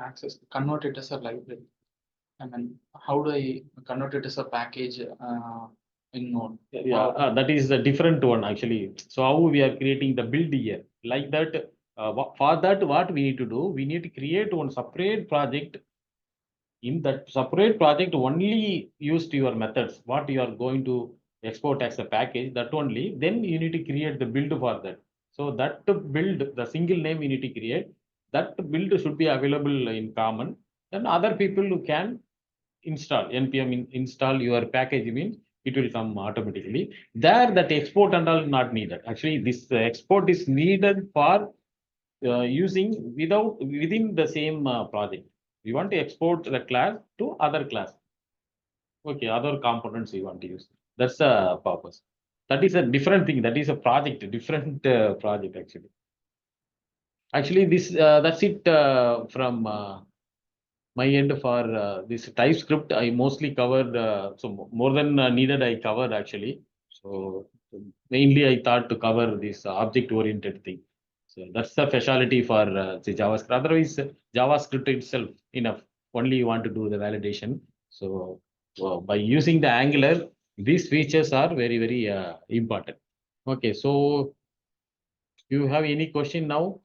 convert it as a library? I mean, how do I convert it as a package in Node?
Yeah, that is a different one actually. So how we are creating the build here, like that. For that, what we need to do, we need to create one separate project. In that separate project, only use to your methods, what you are going to export as a package, that only, then you need to create the build for that. So that build, the single name you need to create, that build should be available in common. Then other people who can install, npm install your package means it will come automatically. There that export and all not needed. Actually, this export is needed for using within the same project. We want to export the class to other class. Okay, other components we want to use. That's the purpose. That is a different thing. That is a project, different project actually. Actually, this that's it from my end for this TypeScript. I mostly covered, so more than needed I covered actually. So mainly I thought to cover this object-oriented thing. So that's the specialty for the JavaScript. Otherwise, JavaScript itself enough. Only you want to do the validation. So by using the Angular, these features are very, very important. Okay, so you have any question now?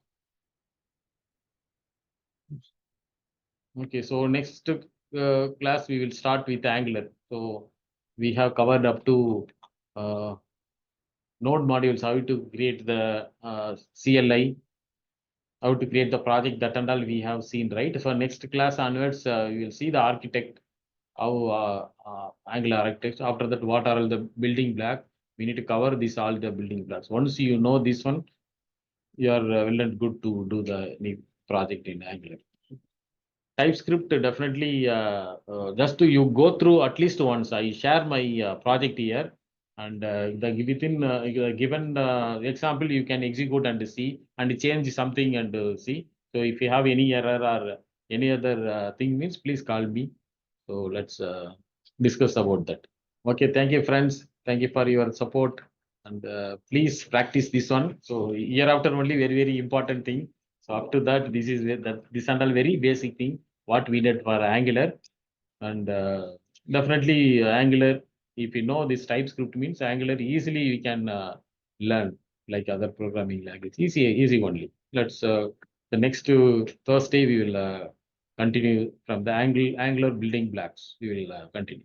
Okay, so next class we will start with Angular. So we have covered up to node modules, how to create the CLI, how to create the project, that and all we have seen, right? So next class onwards, we will see the architect, how Angular architect. After that, what are all the building blocks? We need to cover this all the building blocks. Once you know this one, you are well and good to do the new project in Angular. TypeScript definitely just to you go through at least once. I share my project here, and the within given example you can execute and see and change something and see. So if you have any error or any other thing means please call me. So let's discuss about that. Okay, thank you friends. Thank you for your support, and please practice this one. So year after only very important thing. So up to that, this is that this and all very basic thing. what we did for Angular, and definitely Angular. If you know this TypeScript means Angular, easily we can learn like other programming language. Easy only. Let's the next Thursday we will continue from the Angular building blocks. We will continue.